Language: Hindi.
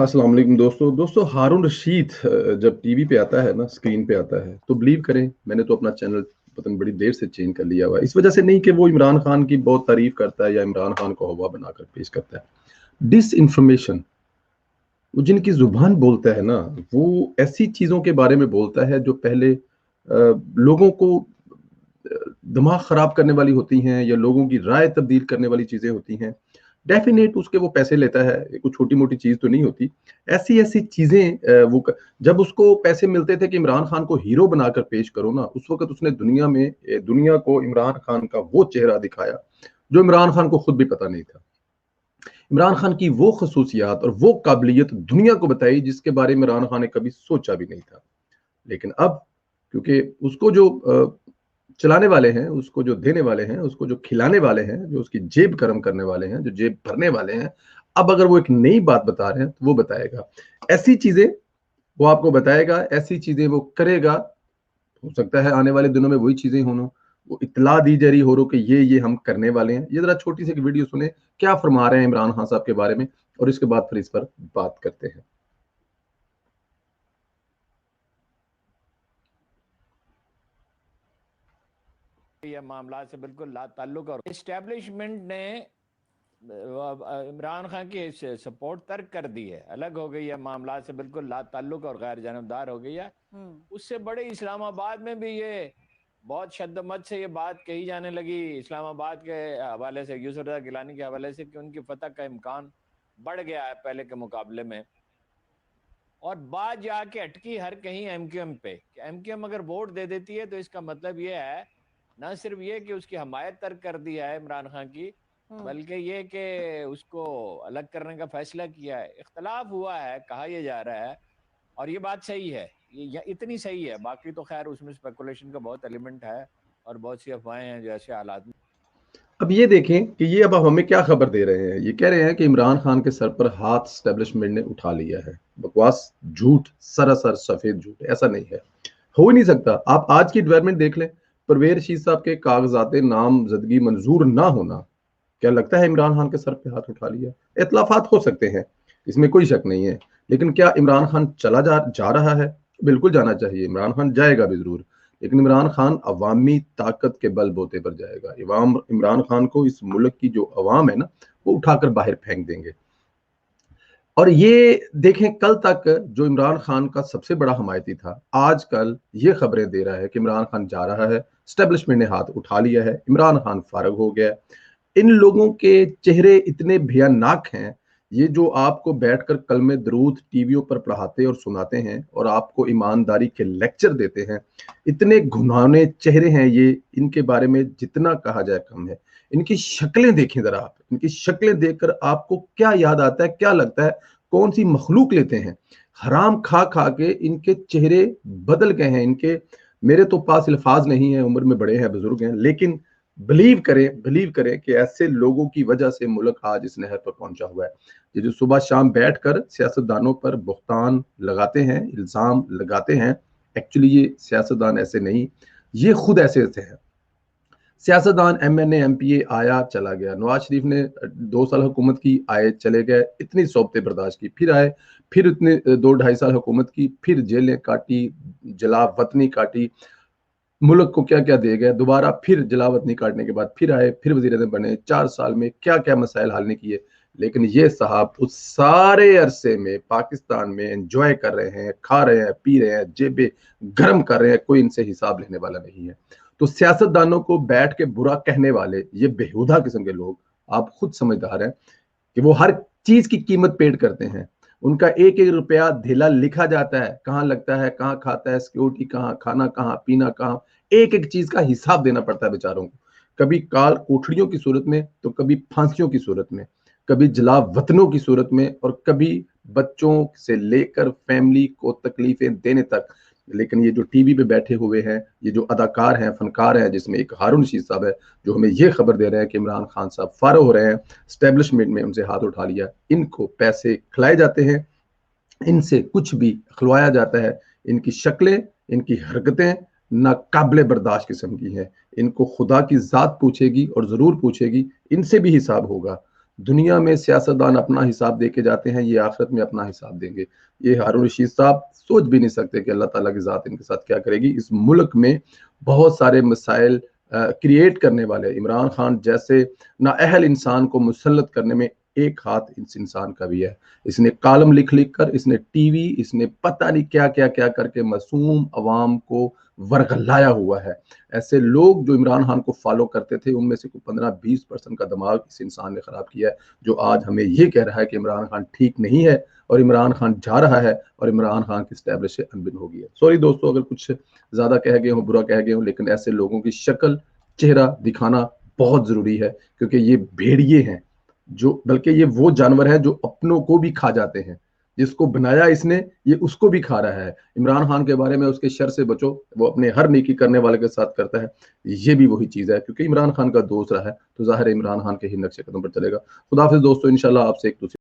अस्सलाम वालेकुम दोस्तों हारून रशीद जब टीवी पे आता है ना, स्क्रीन पे आता है, तो बिलीव करें, मैंने तो अपना चैनल पता नहीं बड़ी देर से चेंज कर लिया हुआ है। इस वजह से नहीं कि वो इमरान खान की बहुत तारीफ करता है या इमरान खान को हवा बनाकर पेश करता है। डिस इन्फॉर्मेशन, वो जिनकी जुबान बोलता है ना, वो ऐसी चीजों के बारे में बोलता है जो पहले लोगों को दिमाग खराब करने वाली होती हैं या लोगों की राय तब्दील करने वाली चीजें होती हैं। डेफिनेट उसके वो पैसे लेता है, कोई छोटी मोटी चीज तो नहीं होती। ऐसी ऐसी चीजें जब उसको पैसे मिलते थे कि इमरान खान को हीरो बनाकर पेश करो ना, उस वक्त उसने दुनिया में दुनिया को इमरान खान का वो चेहरा दिखाया जो इमरान खान को खुद भी पता नहीं था। इमरान खान की वो खसूसियात और वो काबिलियत दुनिया को बताई जिसके बारे में इमरान खान ने कभी सोचा भी नहीं था। लेकिन अब क्योंकि उसको जो चलाने वाले हैं, उसको जो देने वाले हैं, उसको जो खिलाने वाले हैं, जो उसकी जेब गर्म करने वाले हैं, जो जेब भरने वाले हैं, अब अगर वो एक नई बात बता रहे हैं तो वो बताएगा। ऐसी चीजें वो आपको बताएगा, ऐसी चीजें वो करेगा। हो सकता है आने वाले दिनों में वही चीजें हों, वो इत्तला दी जा रही हो कि ये हम करने वाले हैं। ये जरा छोटी सी एक वीडियो सुने, क्या फरमा रहे हैं इमरान खान साहब के बारे में, और इसके बाद फिर इस पर बात करते हैं। ये मामला से बिल्कुल ला ताल्लुक और इस्टेब्लिशमेंट ने इमरान खान की सपोर्ट तर्क कर दी है, अलग हो गई है, मामला से बिल्कुल ला ताल्लुक और गैर जानबदार हो गई है। उससे बड़े इस्लामाबाद में भी ये बहुत शद्दमत से ये बात कही जाने लगी इस्लामाबाद के हवाले से, यूसुफ रज़ा गिलानी के हवाले से, कि उनकी फतह का इम्कान बढ़ गया है पहले के मुकाबले में। और बात जाके अटकी हर कहीं एमक्यूएम पे, कि एमक्यूएम अगर वोट दे देती है तो इसका मतलब ये है, ना सिर्फ ये कि उसकी हमायत तर्क कर दी है इमरान खान की, बल्कि ये कि उसको अलग करने का फैसला किया है। इख्तलाफ हुआ है, कहा यह जा रहा है, और ये बात सही है, ये इतनी सही है। बाकी तो खैर उसमें स्पेकुलेशन का बहुत एलिमेंट है और बहुत सी अफवाहें हैं जो ऐसे हालात में। अब ये देखें कि ये अब हमें क्या खबर दे रहे हैं। ये कह रहे हैं कि इमरान खान के सर पर हाथ एस्टेब्लिशमेंट ने उठा लिया है। बकवास, झूठ, सरासर सफेद झूठ। ऐसा नहीं है, हो ही नहीं सकता। आप आज की डेवलपमेंट देख लें, परवेज रशीद साहब के कागजात नामजदगी मंजूर ना होना, क्या लगता है इमरान खान के सर पे हाथ उठा लिया? इतलाफात हो सकते हैं, इसमें कोई शक नहीं है। लेकिन क्या इमरान खान चला जा रहा है? बिल्कुल जाना चाहिए, इमरान खान जाएगा भी जरूर। लेकिन इमरान खान अवामी ताकत के बलबूते पर जाएगा। इमरान खान को इस मुल्क की जो अवाम है ना, वो उठाकर बाहर फेंक देंगे। और ये देखें, कल तक जो इमरान खान का सबसे बड़ा हमायती था, आजकल ये खबरें दे रहा है कि इमरान खान जा रहा है, स्टैब्लिशमेंट ने हाथ उठा लिया है, इमरान खान फारग हो गया। इन लोगों के चेहरे इतने भयानक हैं, ये जो आपको बैठकर कलमे दरूद टीवियों पर पढ़ाते और सुनाते हैं और आपको ईमानदारी के लेक्चर देते हैं, इतने घुनावने चेहरे हैं ये। इनके बारे में जितना कहा जाए कम है। इनकी शक्लें देखें जरा आप, इनकी शक्लें देखकर आपको क्या याद आता है, क्या लगता है, कौन सी मखलूक लेते हैं? हराम खा खा के इनके चेहरे बदल गए हैं इनके। मेरे तो पास अल्फाज नहीं है, उम्र में बड़े हैं, बुजुर्ग हैं, लेकिन बिलीव करें कि ऐसे लोगों की वजह से मुल्क आज इस नहर पर पहुंचा हुआ है। ये जो सुबह शाम बैठकर सियासतदानों पर बुहतान लगाते हैं, इल्जाम लगाते हैं, एक्चुअली ये सियासतदान ऐसे नहीं, ये खुद ऐसे ऐसे हैं। सियासतदान एमएनए एमपीए आया चला गया। नवाज शरीफ ने 2 साल हुकूमत की, आए चले गए, इतनी सोबतें बर्दाश्त की, फिर आए, फिर इतने 2-2.5 साल हुकूमत की, फिर जेलें काटी, जलावतनी काटी, मुल्क को क्या क्या दे गए, दोबारा फिर जलावतनी काटने के बाद फिर आए, फिर वजीर आज़म बने। 4 साल में क्या क्या मसाइल हल नहीं किए। लेकिन ये साहब उस सारे अरसे में पाकिस्तान में एंजॉय कर रहे हैं, खा रहे हैं, पी रहे हैं, जेबें गर्म कर रहे हैं, कोई इनसे हिसाब लेने वाला नहीं है। तो सियासतदानों को बैठ के बुरा कहने वाले ये बेहुदा किस्म के लोग, आप खुद समझदार हैं कि वो हर चीज की कीमत पेड करते हैं। उनका एक एक रुपया ढीला लिखा जाता है, कहाँ लगता है, कहाँ खाता है, सिक्योरिटी कहाँ, खाना कहाँ, पीना कहाँ, एक एक चीज का हिसाब देना पड़ता है बेचारों को। कभी काल कोठड़ियों की सूरत में, तो कभी फांसियों की सूरत में, कभी जला वतनों की सूरत में, और कभी बच्चों से लेकर फैमिली को तकलीफें देने तक। लेकिन ये जो टीवी पे बैठे हुए हैं, ये जो अदाकार हैं, फनकार हैं, जिसमें एक हारून रशीद साहब है, जो हमें ये खबर दे रहे हैं कि इमरान खान साहब फारो हो रहे हैं, स्टैब्लिशमेंट में उनसे हाथ उठा लिया, इनको पैसे खिलाए जाते हैं, इनसे कुछ भी खिलवाया जाता है। इनकी शक्लें, इनकी हरकतें नाकाबिले बर्दाश्त किस्म की हैं। इनको खुदा की जात पूछेगी और जरूर पूछेगी, इनसे भी हिसाब होगा। दुनिया में सियासतदान अपना हिसाब दे के जाते हैं, ये आखिरत में अपना हिसाब देंगे। ये हारून रशीद साहब सोच भी नहीं सकते कि अल्लाह ताला की ज़ात इनके साथ क्या करेगी। इस मुल्क में बहुत सारे मसाइल क्रिएट करने वाले इमरान खान जैसे नाअहल इंसान को मुसल्लत करने में एक हाथ इस इंसान का भी है। इसने कालम लिख लिख कर, इसने टीवी, इसने पता नहीं क्या क्या क्या करके मासूम अवाम को वर्गलाया हुआ है। ऐसे लोग जो इमरान खान को फॉलो करते थे, उनमें से 15-20% का दिमाग इस इंसान ने खराब किया है, जो आज हमें ये कह रहा है कि इमरान खान ठीक नहीं है और इमरान खान जा रहा है और इमरान खान की स्टैब्लिश अनबिन हो गई है। सॉरी दोस्तों अगर कुछ ज्यादा कह गए हो, बुरा कह गए हो, लेकिन ऐसे लोगों की शक्ल चेहरा दिखाना बहुत जरूरी है, क्योंकि ये भेड़िए हैं, जो बल्कि ये वो जानवर है जो अपनों को भी खा जाते हैं। जिसको बनाया इसने, ये उसको भी खा रहा है। इमरान खान के बारे में उसके शर से बचो, वो अपने हर नेकी करने वाले के साथ करता है। ये भी वही चीज है, क्योंकि इमरान खान का दोस्त रहा है तो जाहिर है इमरान खान के ही नक्शे कदम पर चलेगा। खुदा हाफिज दोस्तों, इंशाल्लाह आपसे एक दूसरे